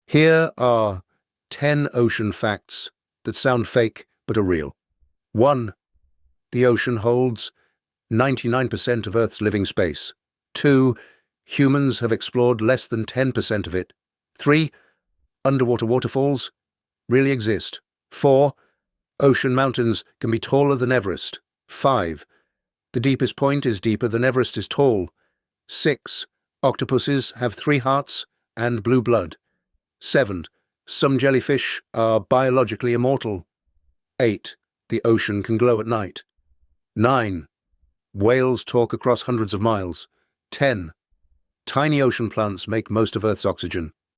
Here are 10 ocean facts that sound fake but are real. 1. The ocean holds 99% of Earth's living space. 2. Humans have explored less than 10% of it. 3. Underwater waterfalls really exist. 4. Ocean mountains can be taller than Everest. 5. The deepest point is deeper than Everest is tall. 6. Octopuses have 3 hearts and blue blood. 7. Some jellyfish are biologically immortal. 8. The ocean can glow at night. 9. Whales talk across hundreds of miles. 10. Tiny ocean plants make most of Earth's oxygen.